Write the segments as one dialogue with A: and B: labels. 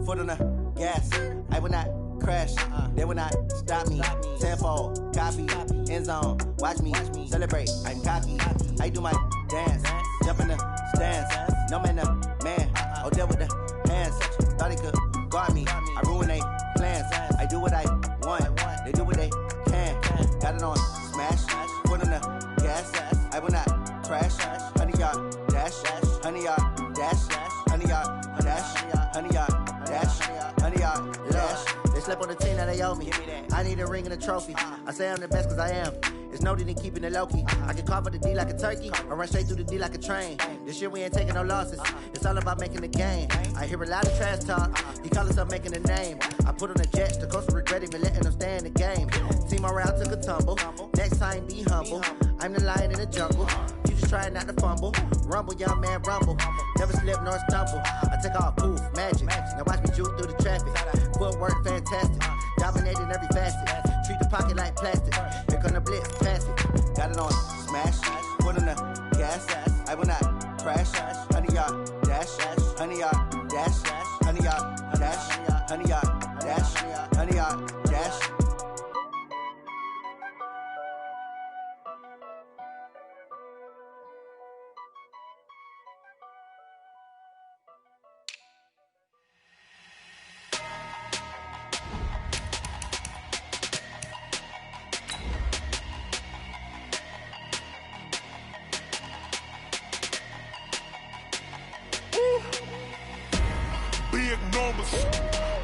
A: foot on the gas. I will not crash. They will not stop me. Tenfold, copy, end zone. Watch me celebrate. I'm cocky. I do my dance. Jump in the stands. No man, man. Oh, there with the hands. Thought he could guard me. I ruin they plans. I do what I want. They do what they can. Got it on smash. Foot on the gas. I will not crash. 100-yard dash. 100-yard dash. 100-yard dash. 100-yard dash. 100-yard dash. They slept on the team that they owe me. I need a ring and a trophy. I say I'm the best cause I am. It's noted in keeping it low-key. I can carve up the D like a turkey or run straight through the D like a train. This year we ain't taking no losses. It's all about making the game. I hear a lot of trash talk. He call himself making a name. I put on the Jets. The coach regret even letting them stay in the game. Team morale took a tumble. Next time be humble. I'm the lion in the jungle. You just trying not to fumble. Rumble, young man, rumble. Never slip nor stumble. I take off, poof, magic. Now watch me juke through the traffic. Footwork fantastic. Dominating every facet. Treat the pocket like plastic. Here come the blitz, pass it. Got it on smash. Put on the gas. I will not crash. 100-yard dash. 100-yard dash. 100-yard dash. 100-yard dash. 100-yard dash.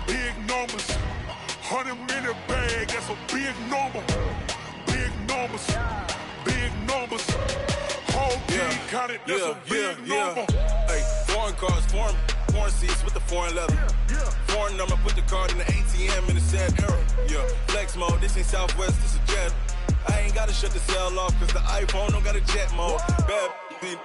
B: Big numbers, 100-minute bag, that's a big number. Big numbers, whole team counted, that's a big number.
C: Hey, foreign cars, foreign seats with the foreign leather. Foreign number, put the card in the ATM in the sad era. Yeah, flex mode, this ain't Southwest, this a jet. I ain't gotta shut the cell off, cause the iPhone don't got a jet mode. Bad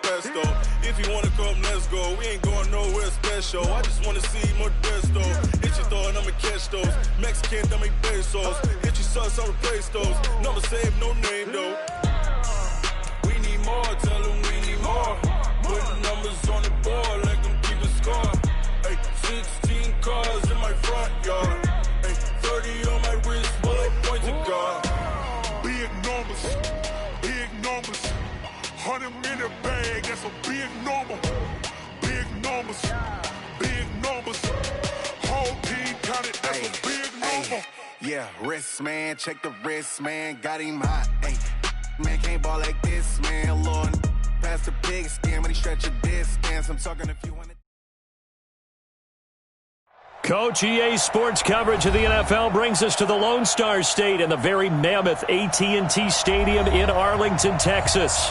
C: pesto. If you wanna come, let's go. We ain't going nowhere special. I just wanna see more Desto. Hit your throw and I'ma catch those. Mexican, dummy pesos. Hit your sauce, I'll replace those. Number save, no name though. We need more, tell them we need more. Put numbers on the board, like them keep a score. Hey, 16 cars in my front yard. Hey, 30 on my wrist, while I point to God.
B: Big numbers, 100-minute bag, that's a big number. Big numbers, whole team counted, that's a big number.
D: Yeah, wrist man, check the wrist man, got him hot. Ay, man can't ball like this, man. Lord, past the big skin when he stretch a distance. I'm talking if you want it.
E: Coach, EA Sports coverage of the NFL brings us to the Lone Star State and the very mammoth AT&T Stadium in Arlington, Texas.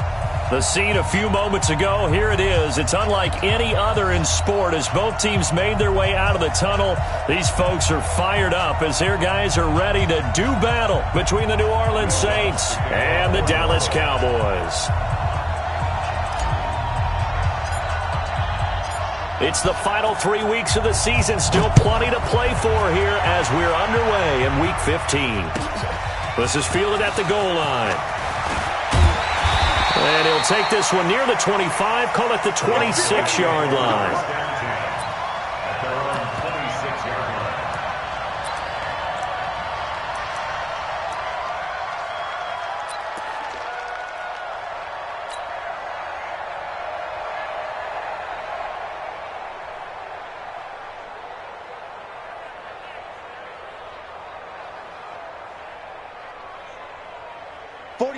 E: The scene a few moments ago, here it is. It's unlike any other in sport as both teams made their way out of the tunnel. These folks are fired up as their guys are ready to do battle between the New Orleans Saints and the Dallas Cowboys. It's the final 3 weeks of the season. Still plenty to play for here as we're underway in Week 15. This is fielded at the goal line. And he'll take this one near the 25, call it the 26-yard line.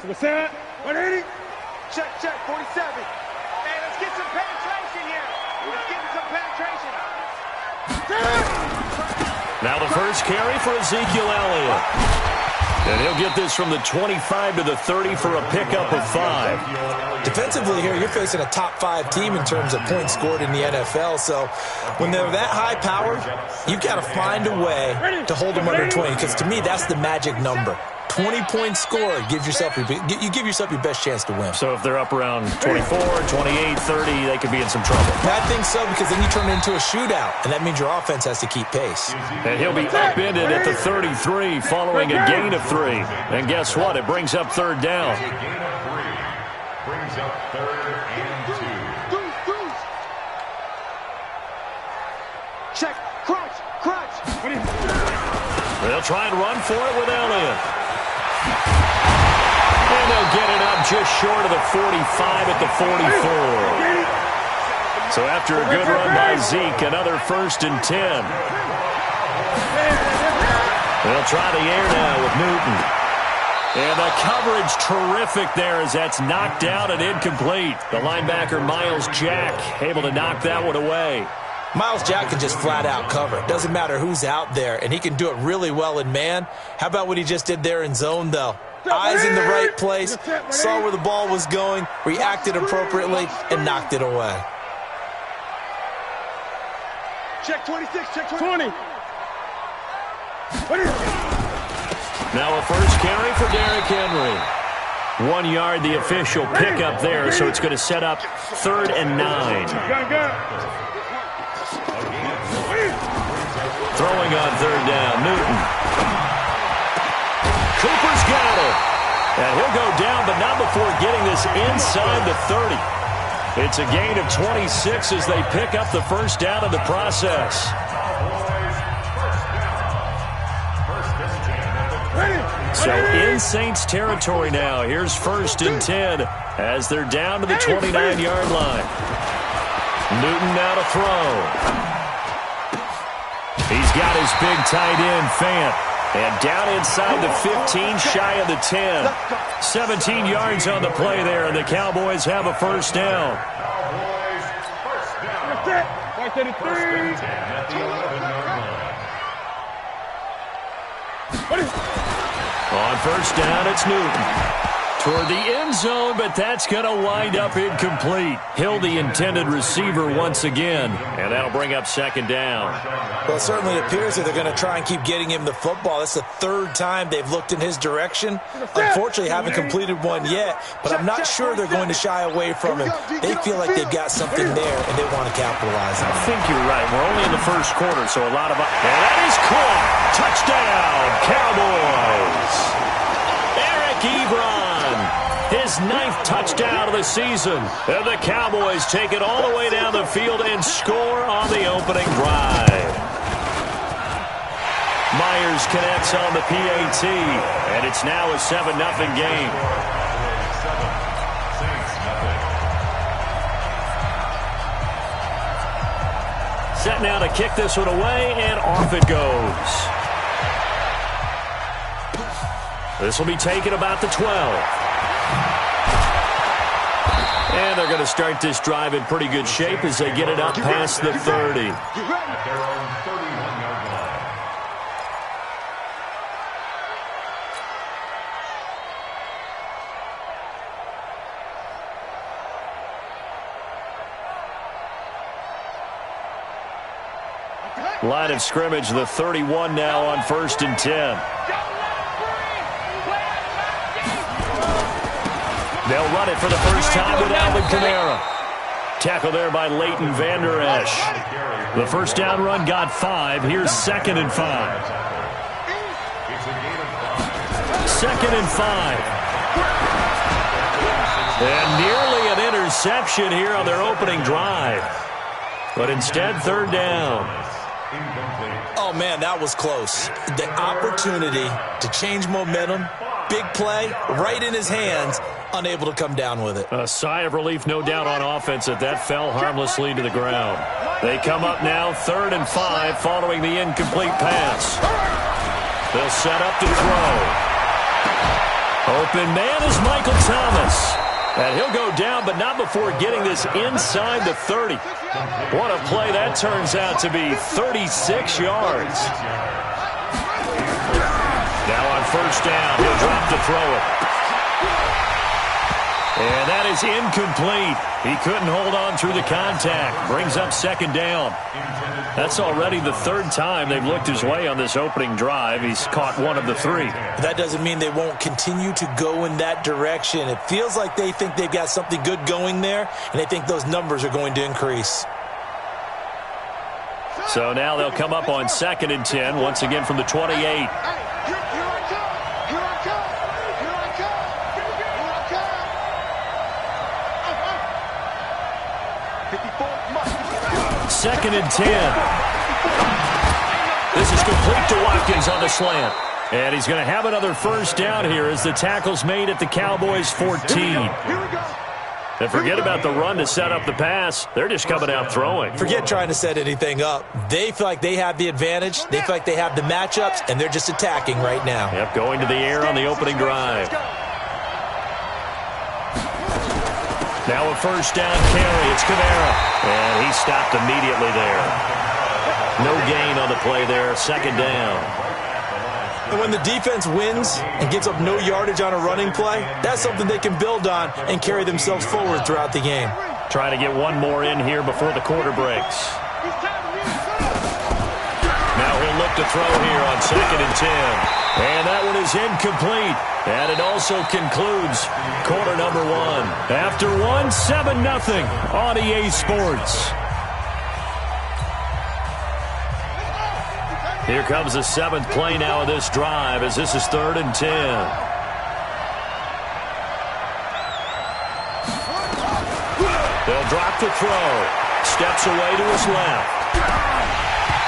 F: What's that? 180? Check, 47. Hey, let's get some penetration here. Let's get some penetration.
E: Now the first carry for Ezekiel Elliott. And he'll get this from the 25 to the 30 for a pickup of 5.
G: Defensively here, you're facing a top 5 team in terms of points scored in the NFL. So when they're that high powered, you've got to find a way to hold them under 20. Because to me, that's the magic number. 20-point score gives yourself you give yourself your best chance to win.
E: So if they're up around 24, 28, 30, they could be in some trouble.
G: I think so, because then you turn it into a shootout, and that means your offense has to keep pace.
E: And he'll be upended at the 33 following a gain of 3. And guess what? It brings up third down.
H: Brings up 3rd and 2.
F: Check, crunch.
E: They'll try and run for it with Elliott. And they'll get it up just short of the 45 at the 44. So after a good run by Zeke, another 1st and 10. They'll try the air now with Newton. And the coverage terrific there as that's knocked out and incomplete. The linebacker, Miles Jack, able to knock that one away.
G: Miles Jack can just flat out cover. Doesn't matter who's out there, and he can do it really well in man. How about what he just did there in zone, though? Eyes in the right place, saw where the ball was going, reacted appropriately, and knocked it away.
F: Check 26, check 20.
E: Now a first carry for Derrick Henry. 1 yard, the official pickup there, so it's going to set up 3rd and 9. Throwing on 3rd down, Newton. Cooper's got it. And he'll go down, but not before getting this inside the 30. It's a gain of 26 as they pick up the first down in the process. So in Saints territory now. Here's 1st and 10 as they're down to the 29-yard line. Newton now to throw. He's got his big tight end, Fant. And down inside the 15, shy of the 10. 17 yards on the play there, and the Cowboys have a first down. On first down, it's Newton. Toward the end zone, but that's going to wind up incomplete. Hill, the intended receiver, once again, and that'll bring up 2nd down.
G: Well, it certainly appears that they're going to try and keep getting him the football. That's the 3rd time they've looked in his direction. Unfortunately, haven't completed one yet, but I'm not sure they're going to shy away from him. They feel like they've got something there, and they want to capitalize on it.
E: I think you're right. We're only in the first quarter, so a lot of... And that is caught. Touchdown, Cowboys. Eric Ebron. His 9th touchdown of the season. And the Cowboys take it all the way down the field and score on the opening drive. Myers connects on the PAT, and it's now a 7-0 game. Set now to kick this one away, and off it goes. This will be taken about the 12. And they're going to start this drive in pretty good shape as they get it up past the 30. Line of scrimmage, the 31 now on 1st and 10. They'll run it for the first time with Alvin Kamara. Tackle there by Leighton Vander Esch. The first down run got 5. Here's 2nd and 5. 2nd and 5. And nearly an interception here on their opening drive. But instead, 3rd down.
G: Oh, man, that was close. The opportunity to change momentum, big play, right in his hands, unable to come down with it.
E: A sigh of relief, no doubt, on offense that fell harmlessly to the ground. They come up now, 3rd and 5, following the incomplete pass. They'll set up to throw. Open man is Michael Thomas. And he'll go down, but not before getting this inside the 30. What a play that turns out to be, 36 yards. Now on first down, he'll drop to throw it. And that is incomplete. He couldn't hold on through the contact. Brings up 2nd down. That's already the 3rd time they've looked his way on this opening drive. He's caught 1 of the 3.
G: That doesn't mean they won't continue to go in that direction. It feels like they think they've got something good going there, and they think those numbers are going to increase.
E: So now they'll come up on 2nd and 10, once again from the 28. Second and 10. This is complete to Watkins on the slant. And he's going to have another first down here as the tackle's made at the Cowboys' 14. And forget about the run to set up the pass. They're just coming out throwing.
G: Forget trying to set anything up. They feel like they have the advantage. They feel like they have the matchups, and they're just attacking right now.
E: Yep, going to the air on the opening drive. Now a first down carry. It's Kamara. And he stopped immediately there. No gain on the play there. Second down.
G: And when the defense wins and gives up no yardage on a running play, that's something they can build on and carry themselves forward throughout the game.
E: Trying to get one more in here before the quarter breaks. Now he'll look to throw here on 2nd and 10. And that one is incomplete. And it also concludes quarter number 1. After one, 7-0 on EA Sports. Here comes the 7th play now of this drive as this is 3rd and 10. They'll drop the throw. Steps away to his left.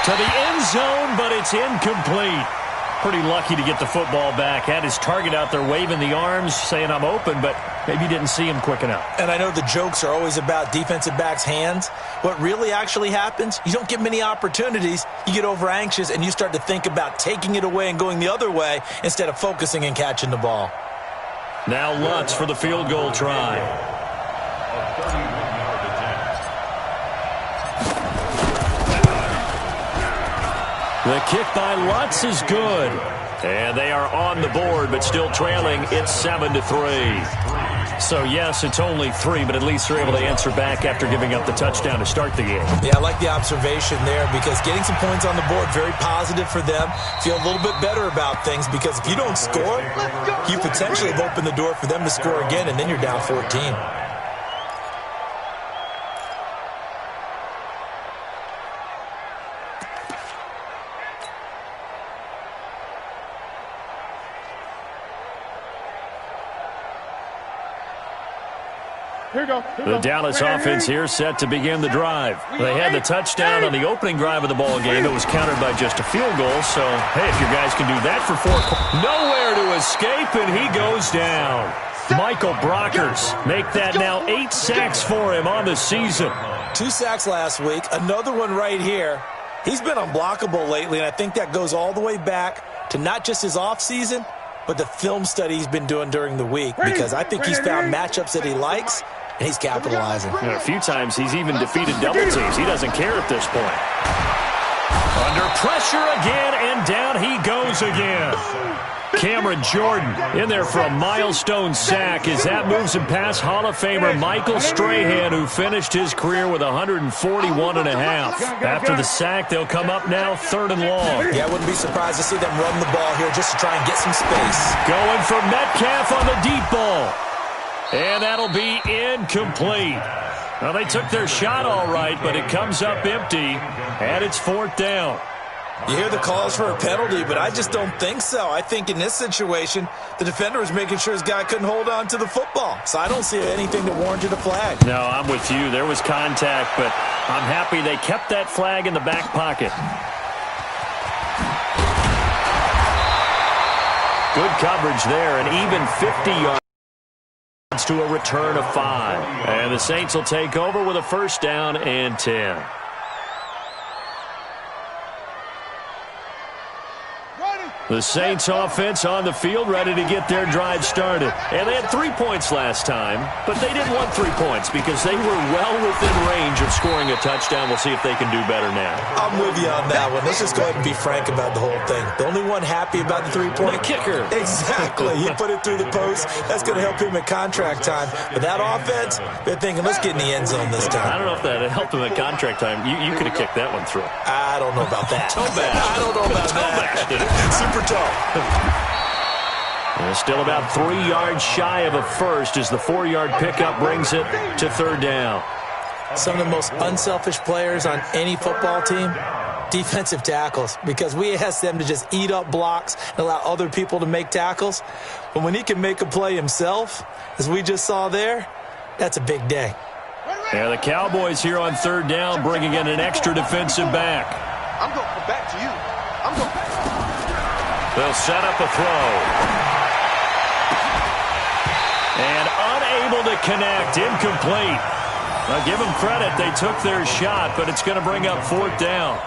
E: To the end zone, but it's incomplete. Pretty lucky to get the football back. Had his target out there waving the arms, saying I'm open, but maybe didn't see him quick enough.
G: And I know the jokes are always about defensive backs' hands. What really actually happens, you don't get many opportunities. You get over anxious, and you start to think about taking it away and going the other way instead of focusing and catching the ball.
E: Now Lutz for the field goal try. The kick by Lutz is good. And they are on the board, but still trailing. It's 7-3. So, yes, it's only 3, but at least they're able to answer back after giving up the touchdown to start the game.
G: Yeah, I like the observation there because getting some points on the board, very positive for them. Feel a little bit better about things because if you don't score, you potentially have opened the door for them to score again, and then you're down 14.
E: The Dallas offense here set to begin the drive. They had the touchdown on the opening drive of the ball game. It was countered by just a field goal. So, hey, if you guys can do that for 4 quarters. Nowhere to escape, and he goes down. Michael Brockers make that now 8 sacks for him on the season.
G: 2 sacks last week, another one right here. He's been unblockable lately, and I think that goes all the way back to not just his offseason, but the film study he's been doing during the week because I think he's found matchups that he likes, and he's capitalizing.
E: A few times he's even defeated double teams. He doesn't care at this point. Under pressure again, and down he goes again. Cameron Jordan in there for a milestone sack as that moves him past Hall of Famer Michael Strahan, who finished his career with 141.5. After the sack, they'll come up now 3rd and long.
G: Yeah, I wouldn't be surprised to see them run the ball here just to try and get some space.
E: Going for Metcalf on the deep ball. And that'll be incomplete. Well, they took their shot all right, but it comes up empty, and it's 4th down.
G: You hear the calls for a penalty, but I just don't think so. I think in this situation, the defender was making sure his guy couldn't hold on to the football. So I don't see anything that warranted a flag.
E: No, I'm with you. There was contact, but I'm happy they kept that flag in the back pocket. Good coverage there, and even 50 yards to a return of 5. And the Saints will take over with a first down and 10. The Saints offense on the field, ready to get their drive started. And they had 3 points last time, but they didn't want 3 points because they were well within range of scoring a touchdown. We'll see if they can do better now.
G: I'm with you on that one. Let's just go ahead and be frank about the whole thing. The only one happy about the 3-point
E: kicker.
G: Exactly. He put it through the post. That's going to help him at contract time. But that offense, they're thinking, let's get in the end zone this time.
E: I don't know if that helped him at contract time. You could have kicked that one through.
G: I don't know about that.
E: Toe bash.
G: I don't know about that.
E: Did it?
G: Super toe.
E: And still about 3 yards shy of a first as the 4-yard pickup brings it to 3rd down.
G: Some of the most unselfish players on any football team, defensive tackles, because we ask them to just eat up blocks and allow other people to make tackles. But when he can make a play himself, as we just saw there, that's a big day.
E: Yeah, the Cowboys here on 3rd down bringing in an extra defensive back.
F: I'm going to come back to you.
E: They'll set up a throw. And unable to connect. Incomplete. Now, give them credit. They took their shot, but it's going to bring up 4th down.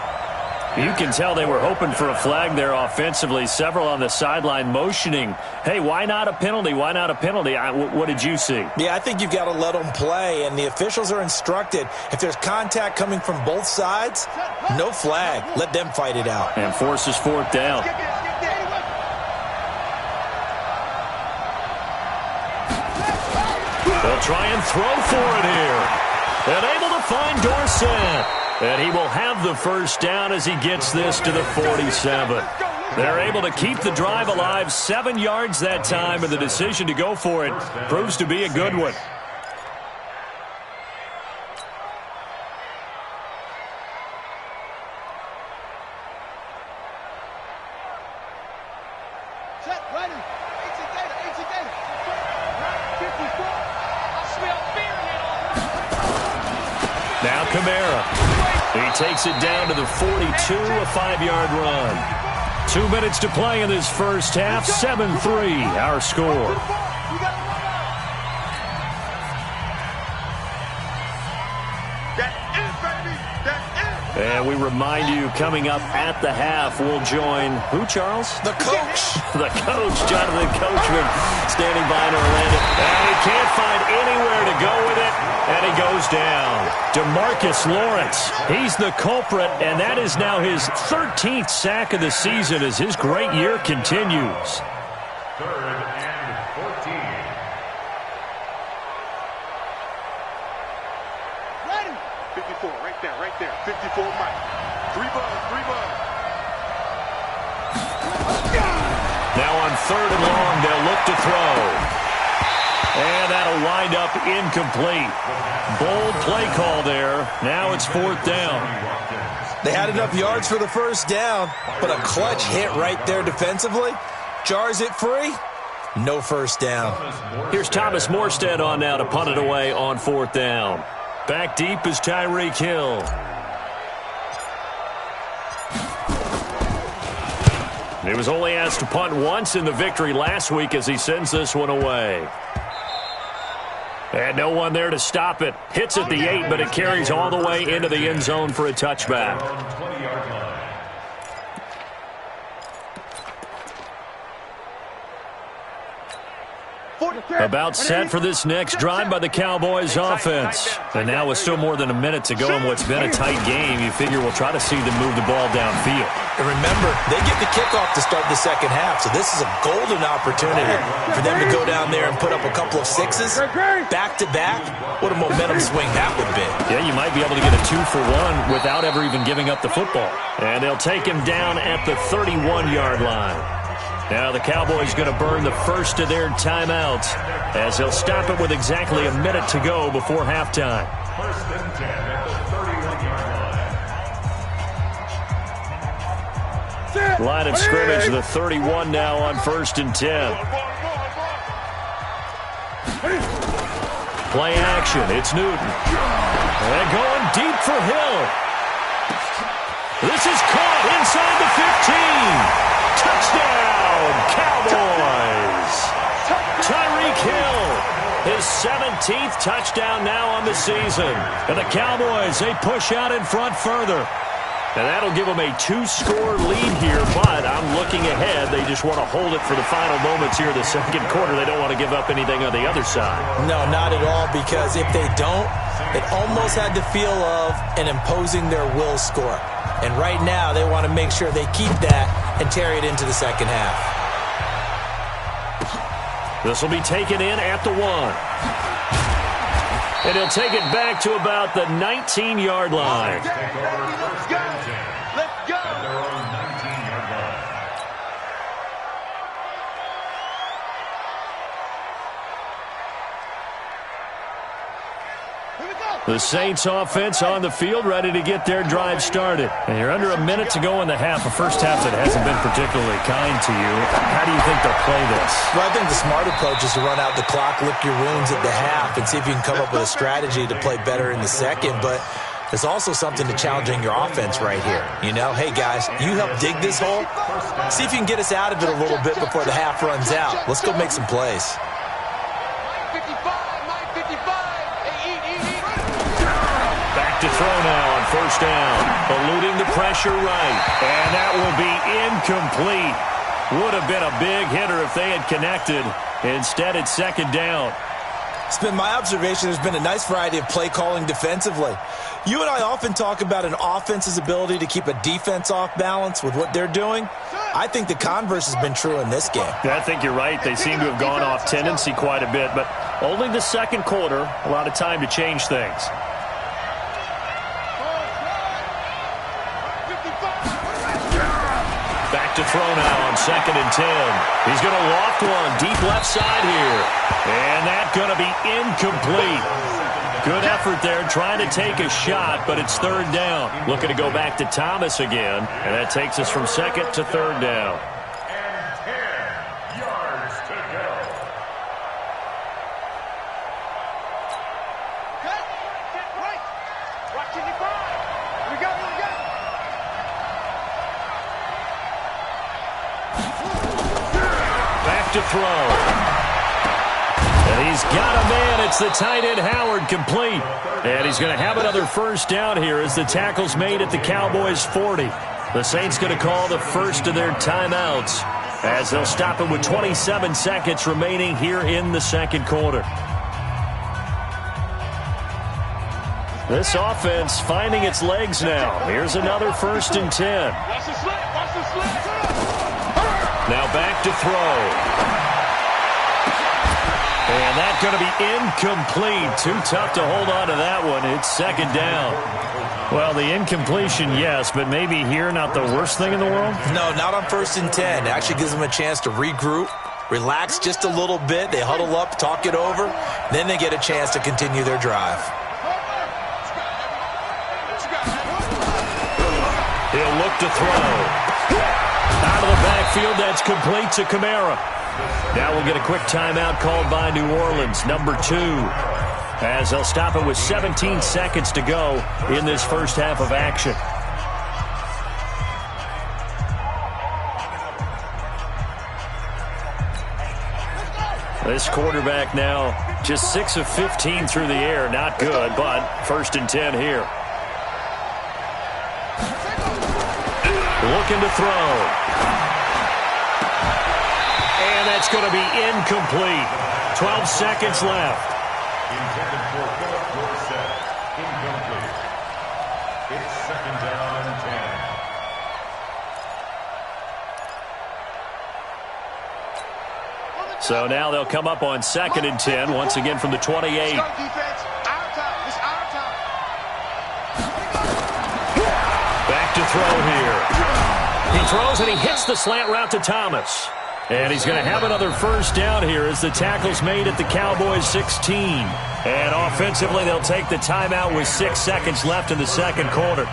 E: You can tell they were hoping for a flag there offensively. Several on the sideline motioning, hey, why not a penalty? Why not a penalty? What did you see?
G: Yeah, I think you've got to let them play, and the officials are instructed. If there's contact coming from both sides, no flag. Let them fight it out.
E: And forces 4th down. They'll try and throw for it here. And able to find Dorsett. And he will have the first down as he gets this to the 47. They're able to keep the drive alive, 7 yards that time, and the decision to go for it proves to be a good one. Now Kamara. He takes it down to the 42, a 5-yard run. 2 minutes to play in this first half, 7-3, our score. And we remind you, coming up at the half, we'll join, who, Charles?
G: The coach.
E: The coach, Jonathan Coachman, standing by in Orlando. And he can't find anywhere to go with it, and he goes down. DeMarcus Lawrence, he's the culprit, and that is now his 13th sack of the season as his great year continues.
H: 3rd and 14.
F: Ready. 54, right there. 54, Mike. 3 ball.
E: Now on 3rd and long, they'll look to throw. And that'll wind up incomplete. Bold play call there. Now it's 4th down.
G: They had enough yards for the first down, but a clutch hit right there defensively. Jars it free. No first down.
E: Here's Thomas Morstead on now to punt it away on 4th down. Back deep is Tyreek Hill. He was only asked to punt once in the victory last week as he sends this one away. And no one there to stop it. Hits at the 8, but it carries all the way into the end zone for a touchback. About set for this next drive by the Cowboys offense. And now with still more than a minute to go in what's been a tight game, you figure we'll try to see them move the ball downfield.
G: And remember, they get the kickoff to start the second half, so this is a golden opportunity for them to go down there and put up a couple of sixes back-to-back. What a momentum swing that would be.
E: Yeah, you might be able to get a 2-for-1 without ever even giving up the football. And they'll take him down at the 31-yard line. Now the Cowboys going to burn the first of their timeouts as they'll stop it with exactly a minute to go before halftime.
H: 1st and 10 at the 31-yard line.
E: Line of scrimmage, the 31 now on 1st and 10. Play action, it's Newton. And going deep for Hill. This is caught inside the 15. Touchdown, Cowboys! Tyreek Hill, his 17th touchdown now on the season. And the Cowboys, they push out in front further. And that'll give them a 2-score lead here, but I'm looking ahead. They just want to hold it for the final moments here in the second quarter. They don't want to give up anything on the other side.
G: No, not at all, because if they don't, it almost had the feel of an imposing their will score. And right now, they want to make sure they keep that and carry it into the second half.
E: This will be taken in at the 1. And he'll take it back to about the 19-yard line.
F: Let's go. Let's go.
H: At their own 19-yard line.
E: The Saints offense on the field, ready to get their drive started. And you're under a minute to go in the half, a first half that hasn't been particularly kind to you. How do you think they'll play this?
G: Well, I think the smart approach is to run out the clock, lick your wounds at the half, and see if you can come up with a strategy to play better in the second. But There's also something to challenging your offense right here. You know, hey, guys, you help dig this hole. See if you can get us out of it a little bit before the half runs out. Let's go make some plays.
E: Back to throw now on first down. Eluding the pressure right. And that will be incomplete. Would have been a big hitter if they had connected. Instead, it's second down.
G: It's been my observation there's been a nice variety of play calling defensively. You and I often talk about an offense's ability to keep a defense off balance with what they're doing. I think the converse has been true in this game.
E: I think you're right. They seem to have gone off tendency quite a bit, but only the second quarter, a lot of time to change things. Back to throw now on second and 10. He's going to loft one deep left side here. And that's going to be incomplete. Good effort there trying to take a shot, but it's third down. Looking to go back to Thomas again. And that takes us from second to third down.
H: And 10 yards to go.
F: Watch it, here we go.
E: Back to throw. And he's got a man. It's the tight end Howard, complete. And he's going to have another first down here as the tackle's made at the Cowboys' 40. The Saints going to call the first of their timeouts as they'll stop it with 27 seconds remaining here in the second quarter. This offense finding its legs now. Here's another first and 10.
F: Watch the slip. Watch the slip.
E: Now back to throw. And that's going to be incomplete. Too tough to hold on to that one. It's second down. Well, the incompletion, yes, but maybe here not the worst thing in the world?
G: No, not on first and 10. It actually gives them a chance to regroup, relax just a little bit. They huddle up, talk it over. Then they get a chance to continue their drive.
E: He'll look to throw. Out of the backfield, that's complete to Kamara. Now we'll get a quick timeout called by New Orleans, number 2, as they'll stop it with 17 seconds to go in this first half of action. This quarterback now just 6 of 15 through the air. Not good, but first and 10 here. Looking to throw. And that's going to be incomplete. 12 seconds left.
H: Intended for Philip Dorsett. Incomplete. It's second down and 10.
E: So now they'll come up on second and 10, once again from the 28.
F: Let's go, defense. Our time. It's our time.
E: Back to throw here. He throws and he hits the slant route to Thomas. And he's going to have another first down here as the tackle's made at the Cowboys' 16. And offensively, they'll take the timeout with 6 seconds left in the second quarter.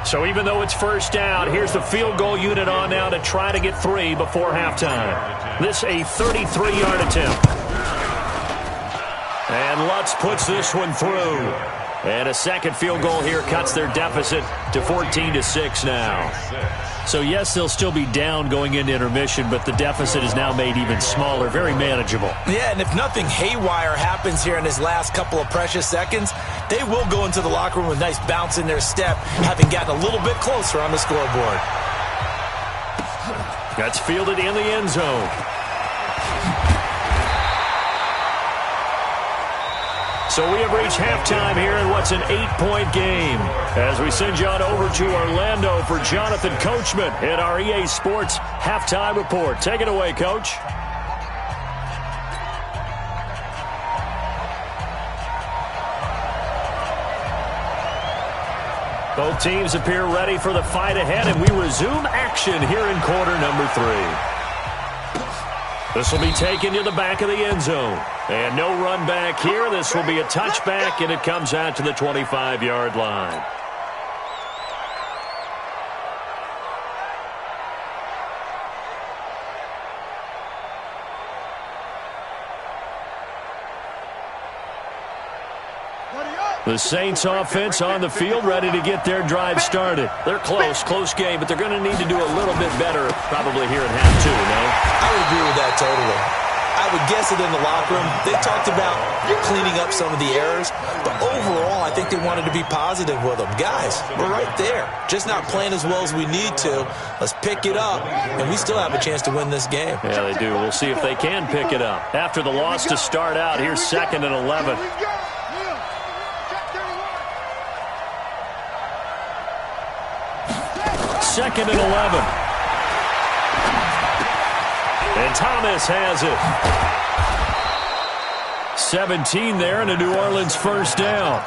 E: So even though it's first down, here's the field goal unit on now to try to get 3 before halftime. This a 33-yard attempt. And Lutz puts this one through. And a second field goal here cuts their deficit to 14-6 now. So yes, they'll still be down going into intermission, but the deficit is now made even smaller, very manageable.
G: Yeah, and if nothing haywire happens here in his last couple of precious seconds, they will go into the locker room with a nice bounce in their step, having gotten a little bit closer on the scoreboard.
E: That's fielded in the end zone. So we have reached halftime here in what's an 8-point game. As we send you on over to Orlando for Jonathan Coachman in our EA Sports Halftime Report. Take it away, Coach. Both teams appear ready for the fight ahead, and we resume action here in quarter number 3. This will be taken to the back of the end zone. And no run back here. This will be a touchback, and it comes out to the 25-yard line. The Saints offense on the field, ready to get their drive started. They're close game, but they're going to need to do a little bit better probably here at half two, no?
G: I would agree with that totally. I would guess it in the locker room. They talked about cleaning up some of the errors, but overall, I think they wanted to be positive with them. Guys, we're right there. Just not playing as well as we need to. Let's pick it up, and we still have a chance to win this game.
E: Yeah, they do. We'll see if they can pick it up. After the loss to start out, here's 2nd and 11. Second and 11. And Thomas has it. 17 there and a New Orleans first down.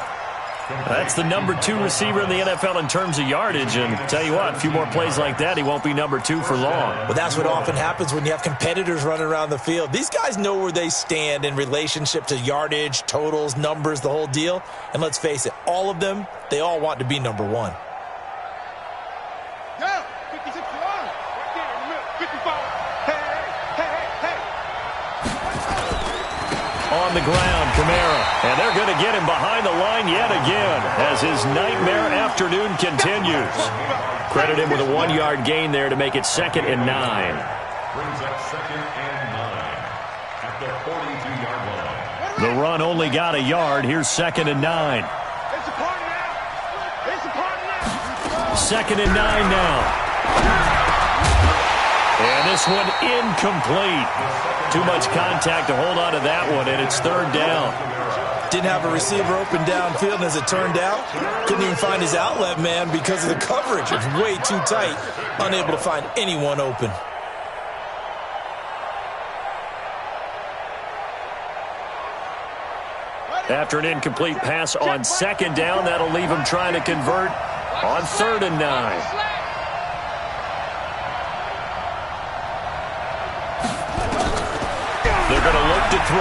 E: That's the number 2 receiver in the NFL in terms of yardage. And tell you what, a few more plays like that, he won't be number 2 for long.
G: Well, that's what often happens when you have competitors running around the field. These guys know where they stand in relationship to yardage, totals, numbers, the whole deal. And let's face it, all of them, they all want to be number 1.
E: On the ground, Kamara. And they're going to get him behind the line yet again as his nightmare afternoon continues. Credit him with a 1-yard gain there to make it 2nd and 9.
H: Brings up 2nd and 9 at the 42-yard line.
E: The run only got a yard. Here's 2nd and 9. 2nd and 9 now. And this one incomplete. Too much contact to hold on to that one, and it's 3rd down.
G: Didn't have a receiver open downfield, and as it turned out, couldn't even find his outlet man because of the coverage. It was way too tight, unable to find anyone open.
E: After an incomplete pass on 2nd down, that'll leave him trying to convert on 3rd and 9. They're going to look to throw.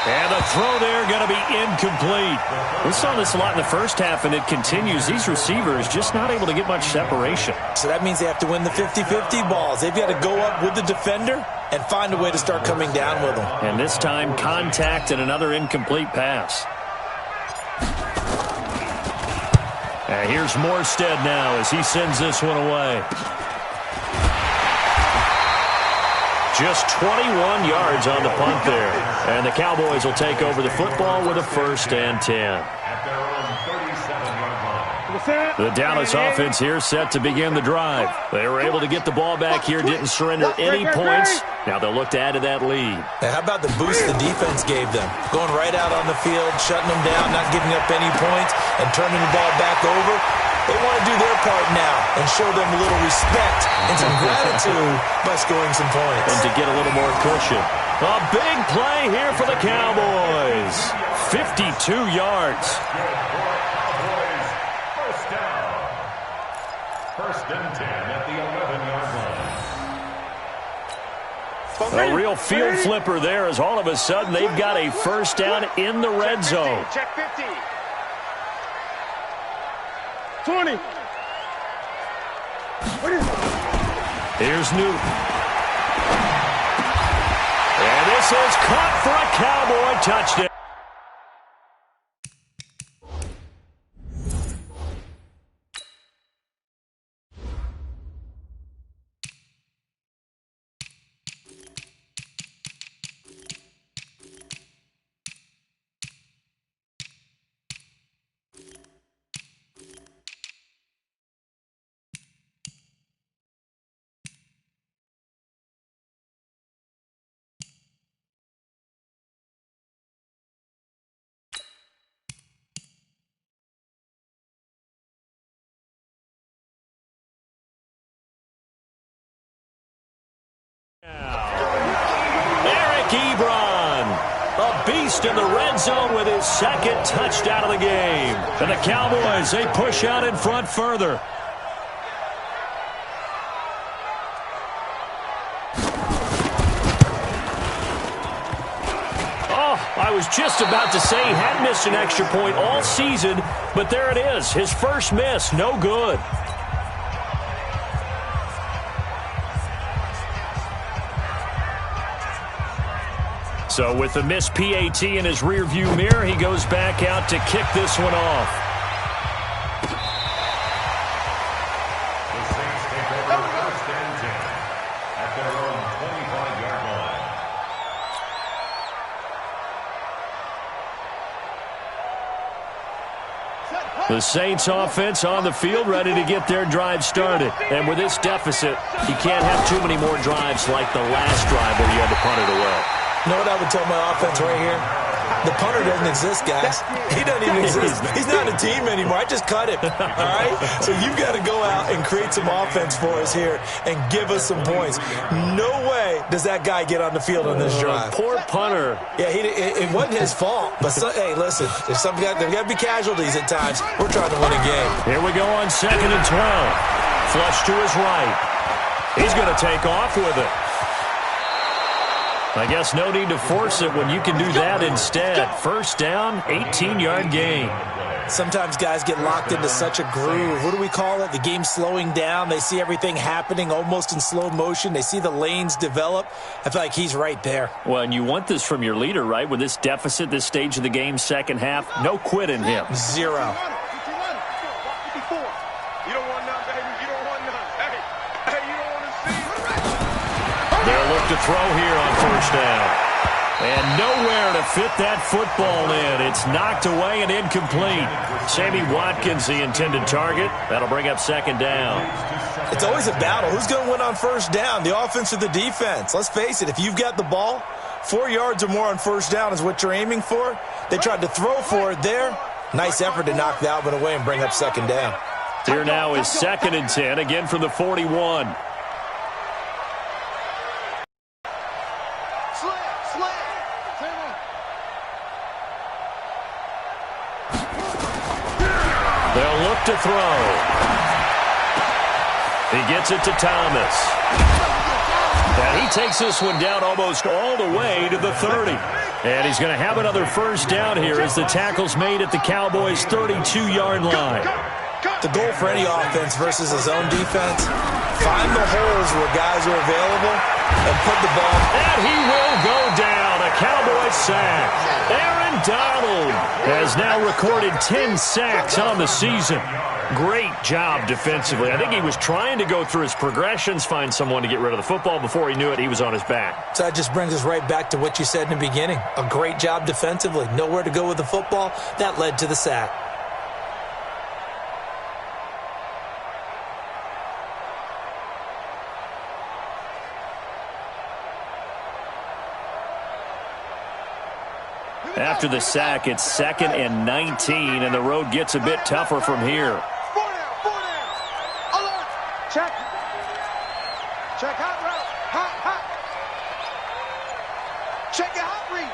E: And the throw there going to be incomplete. We saw this a lot in the first half, and it continues. These receivers just not able to get much separation.
G: So that means they have to win the 50-50 balls. They've got to go up with the defender and find a way to start coming down with them.
E: And this time, contact and another incomplete pass. And here's Morstead now as he sends this one away. Just 21 yards on the punt there. And the Cowboys will take over the football with a 1st and 10.
H: At their own 37-yard line.
E: The Dallas offense here set to begin the drive. They were able to get the ball back here, didn't surrender any points. Now they'll look to add to that lead.
G: Now, how about the boost the defense gave them? Going right out on the field, shutting them down, not giving up any points, and turning the ball back over. They want to do their part now and show them a little respect and some gratitude by scoring some points.
E: And to get a little more cushion. A big play here for the Cowboys. 52 yards.
H: Cowboys, first down. 1st and 10 at the 11-yard line.
E: A real field flipper there as all of a sudden they've got a 1st down in the red zone.
F: Check 50. 20.
E: Here's Newton. And this is caught for a Cowboy touchdown. Ebron, a beast in the red zone with his 2nd touchdown of the game. And the Cowboys, they push out in front further. Oh, I was just about to say he hadn't missed an extra point all season, but there it is, his first miss, no good. So with the missed PAT in his rearview mirror, he goes back out to kick this one off.
H: The Saints take over 1st and 10 at their own 25-yard line.
E: The Saints offense on the field, ready to get their drive started. And with this deficit, you can't have too many more drives like the last drive where you had to punt it away.
G: You know what I would tell my offense right here? The punter doesn't exist, guys. He doesn't even exist. He's not a team anymore. I just cut him, all right? So you've got to go out and create some offense for us here and give us some points. No way does that guy get on the field on this drive.
E: Poor punter.
G: Yeah, it wasn't his fault. But, hey, listen, there's got to be casualties at times. We're trying to win a game.
E: Here we go on 2nd and 12. Flush to his right. He's going to take off with it. I guess no need to force it when you can do that instead. 1st down, 18-yard gain.
G: Sometimes guys get locked into such a groove. What do we call it? The game's slowing down. They see everything happening almost in slow motion. They see the lanes develop. I feel like he's right there.
E: Well, and you want this from your leader, right? With this deficit, this stage of the game, second half, no quit in him.
G: 0.
F: You don't want none, baby. You don't want none. Hey, you don't want to see.
E: They'll look to throw here on 1st down. And nowhere to fit that football in. It's knocked away and incomplete. Sammy Watkins, the intended target. That'll bring up 2nd down.
G: It's always a battle. Who's going to win on 1st down, the offense or the defense? Let's face it, if you've got the ball, 4 yards or more on 1st down is what you're aiming for. They tried to throw for it there. Nice effort to knock that one away and bring up 2nd down.
E: Here now is 2nd and 10, again from the 41. They'll look to throw. He gets it to Thomas. And he takes this one down almost all the way to the 30. And he's going to have another 1st down here as the tackle's made at the Cowboys' 32-yard line.
G: The goal for any offense versus a zone defense, find the holes where guys are available and put the ball.
E: And he will go down. A Cowboys sack. Aaron Donald has now recorded 10 sacks on the season. Great job defensively. I think he was trying to go through his progressions, find someone to get rid of the football. Before he knew it, he was on his back.
G: So that just brings us right back to what you said in the beginning. A great job defensively. Nowhere to go with the football. That led to the sack.
E: After the sack, it's 2nd and 19, and the road gets a bit tougher from here.
F: 4 down. Alert. Check. Check hot route. Hot. Check your hot read.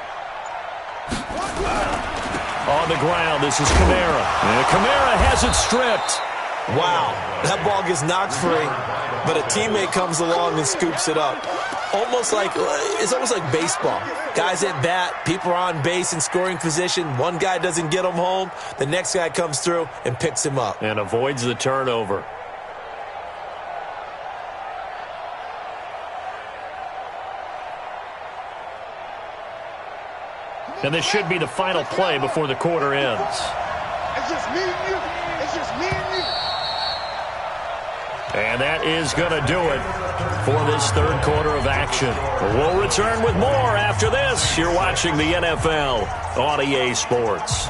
E: On the ground, this is Kamara. And Kamara has it stripped.
G: Wow, that ball gets knocked free, but a teammate comes along and scoops it up. It's almost like baseball. Guys at bat, people are on base in scoring position. One guy doesn't get him home. The next guy comes through and picks him up.
E: And avoids the turnover. And this should be the final play before the quarter ends.
F: It's just me and you. It's just me and you.
E: And that is going to do it for this 3rd quarter of action. We'll return with more after this. You're watching the NFL on EA Sports.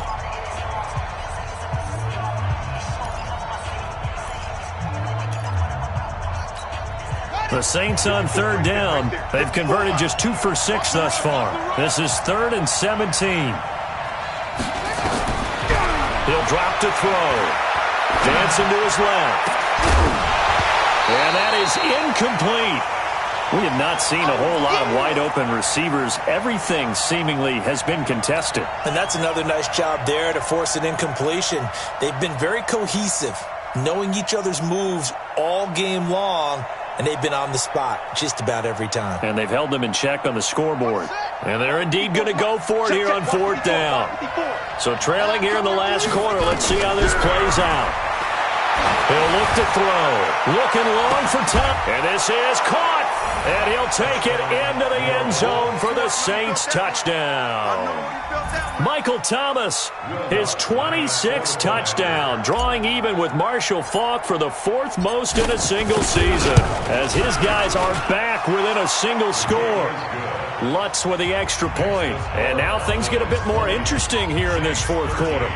E: The Saints on 3rd down. They've converted just 2 for 6 thus far. This is 3rd and 17. He'll drop to throw. Dancing to his left. And that is incomplete. We have not seen a whole lot of wide-open receivers. Everything seemingly has been contested.
G: And that's another nice job there to force an incompletion. They've been very cohesive, knowing each other's moves all game long, and they've been on the spot just about every time.
E: And they've held them in check on the scoreboard. And they're indeed going to go for it here on 4th down. So trailing here in the last quarter, let's see how this plays out. He'll look to throw. Looking long for top. And this is caught. And he'll take it into the end zone for the Saints touchdown. Michael Thomas, his 26th touchdown, drawing even with Marshall Faulk for the 4th most in a single season, as his guys are back within a single score. Lutz with the extra point. And now things get a bit more interesting here in this 4th quarter.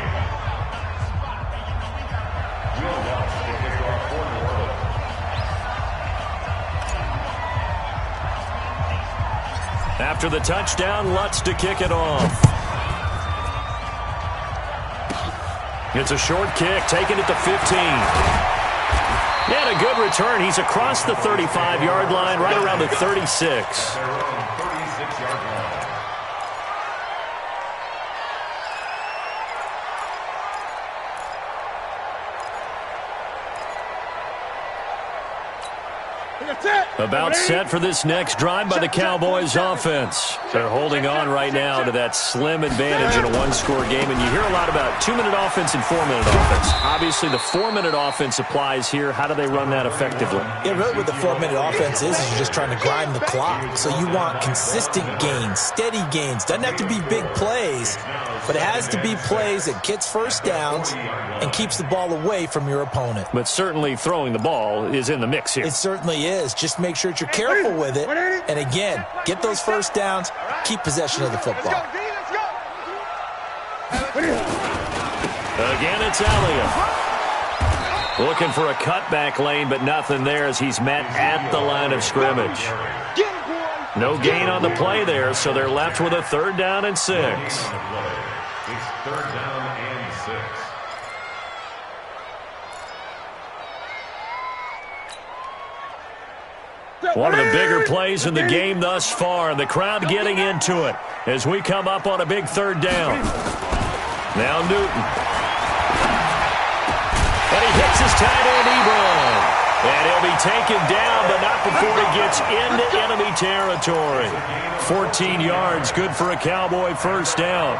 E: After the touchdown, Lutz to kick it off. It's a short kick, taking it to 15. And a good return. He's across the 35-yard line, right around the 36. About set for this next drive by the Cowboys offense. They're holding on right now to that slim advantage in a one-score game, and you hear a lot about 2-minute offense and 4-minute offense. Obviously, the 4-minute offense applies here. How do they run that effectively?
G: Yeah, really what the 4-minute offense is you're just trying to grind the clock. So you want consistent gains, steady gains. Doesn't have to be big plays, but it has to be plays that gets first downs and keeps the ball away from your opponent.
E: But certainly throwing the ball is in the mix here.
G: It certainly is. Just make sure that you're careful with it. And again, get those first downs, keep possession of the football.
E: Again, it's Elliott. Looking for a cutback lane, but nothing there as he's met at the line of scrimmage. No gain on the play there, so they're left with a 3rd down and 6.
H: It's 3rd down and 6.
E: One of the bigger plays in the game thus far, and the crowd getting into it as we come up on a big 3rd down. Now Newton. And he hits his tight end, Ebron. And he'll be taken down, but not before he gets into enemy territory. 14 yards, good for a Cowboy first down.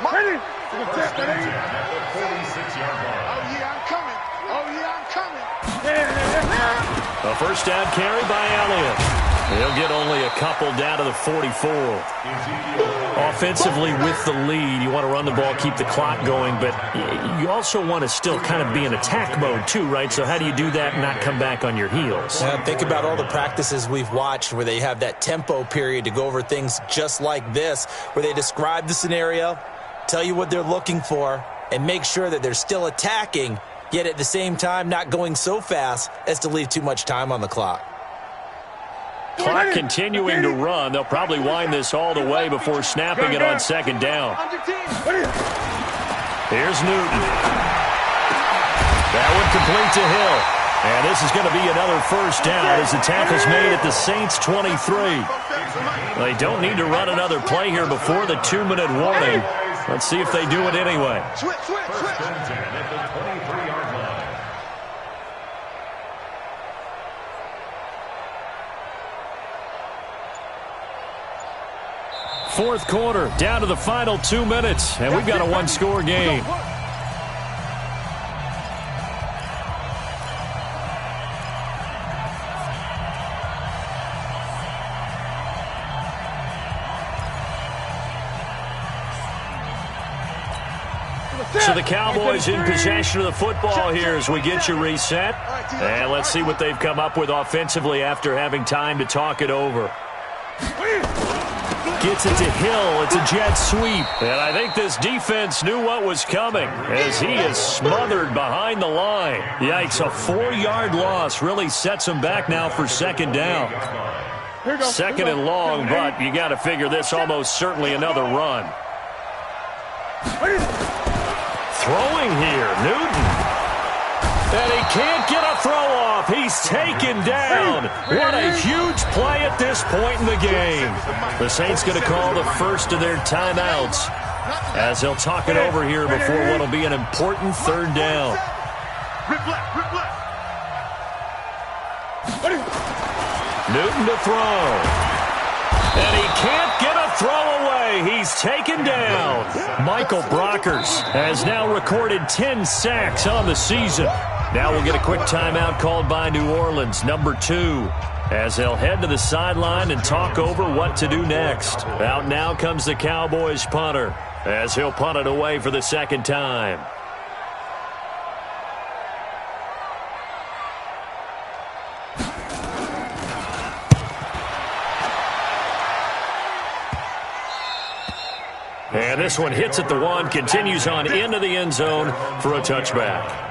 F: Ready?
H: First and 10 at the 46-yard line.
F: Oh, yeah, I'm coming. Oh, yeah, I'm coming.
E: A first down carry by Elliott. He'll get only a couple down to the 44. Offensively with the lead, you want to run the ball, keep the clock going, but you also want to still kind of be in attack mode too, right? So how do you do that and not come back on your heels?
G: Think about all the practices we've watched where they have that tempo period to go over things just like this, where they describe the scenario, tell you what they're looking for, and make sure that they're still attacking, yet at the same time not going so fast as to leave too much time on the clock.
E: Clock continuing to run. They'll probably wind this all the way before snapping it on 2nd down. Here's Newton. That one complete to Hill. And this is going to be another first down as the tackle's made at the Saints' 23. They don't need to run another play here before the 2-minute warning. Let's see if they do it anyway.
H: First and 10 at the 23-yard line.
E: Fourth quarter, down to the final 2 minutes, and we've got a one-score game. So the Cowboys in possession of the football here as we get you reset. And let's see what they've come up with offensively after having time to talk it over. Gets it to Hill. It's a jet sweep. And I think this defense knew what was coming as he is smothered behind the line. Yikes, a 4-yard loss really sets him back now for 2nd down. 2nd and long, but you got to figure this almost certainly another run. Throwing here, Newton. And he can't get a throw off. He's taken down. What a huge play at this point in the game. The Saints going to call the first of their timeouts as they'll talk it over here before what will be an important 3rd down. Newton to throw. And he can't get a throw away. He's taken down. Michael Brockers has now recorded 10 sacks on the season. Now we'll get a quick timeout called by New Orleans, number 2, as they'll head to the sideline and talk over what to do next. Out now comes the Cowboys punter, as he'll punt it away for the second time. And this one hits at the 1, continues on into the end zone for a touchback.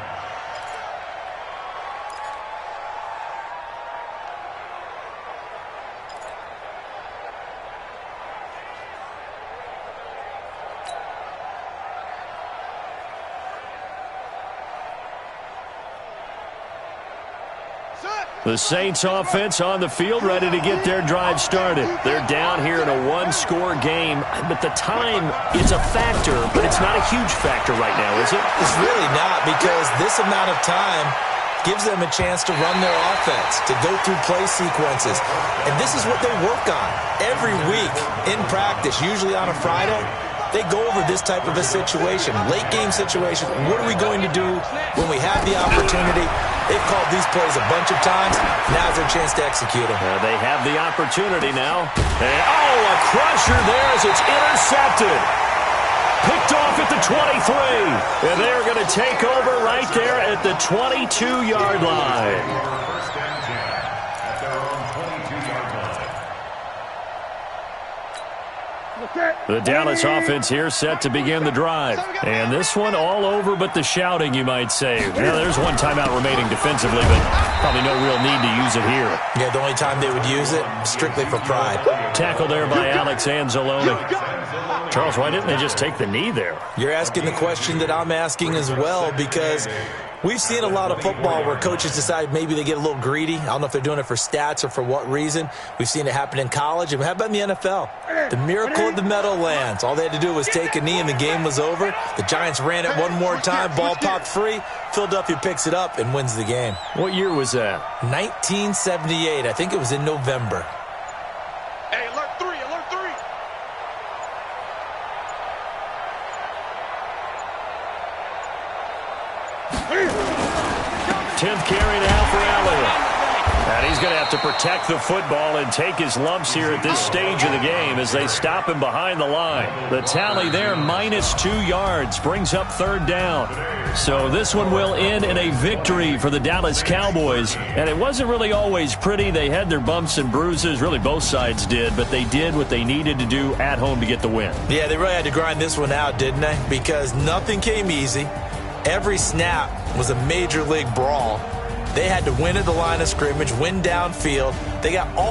E: The Saints offense on the field, ready to get their drive started. They're down here in a one-score game, but the time is a factor, but it's not a huge factor right now, is it?
G: It's really not, because this amount of time gives them a chance to run their offense, to go through play sequences. And this is what they work on every week in practice, usually on a Friday. They go over this type of a situation, late game situation. What are we going to do when we have the opportunity? They've called these plays a bunch of times. Now's their chance to execute them.
E: They have the opportunity now. And, a crusher there as it's intercepted. Picked off at the 23. And they're going to take over right there at the 22-yard line.
H: First and 10 at their own 22-yard line.
E: The Dallas offense here set to begin the drive. And this one all over but the shouting, you might say. Now, there's one timeout remaining defensively, but probably no real need to use it here.
G: Yeah, the only time they would use it, strictly for pride.
E: Tackle there by Alex Anzalone. Charles, why didn't they just take the knee there?
G: You're asking the question that I'm asking as well, because we've seen a lot of football where coaches decide maybe they get a little greedy. I don't know if they're doing it for stats or for what reason. We've seen it happen in college. And how about in the NFL? The miracle of the Meadowlands. All they had to do was take a knee and the game was over. The Giants ran it one more time. Ball popped free. Philadelphia picks it up and wins the game.
E: What year was that?
G: 1978. I think it was in November.
F: Hey, alert 3, alert 3.
E: 10th carry now for Elliott. And he's going to have to protect the football and take his lumps here at this stage of the game as they stop him behind the line. The tally there, -2 yards, brings up third down. So this one will end in a victory for the Dallas Cowboys. And it wasn't really always pretty. They had their bumps and bruises. Really, both sides did. But they did what they needed to do at home to get the win.
G: Yeah, they really had to grind this one out, didn't they? Because nothing came easy. Every snap was a major league brawl. They had to win at the line of scrimmage, win downfield. They got all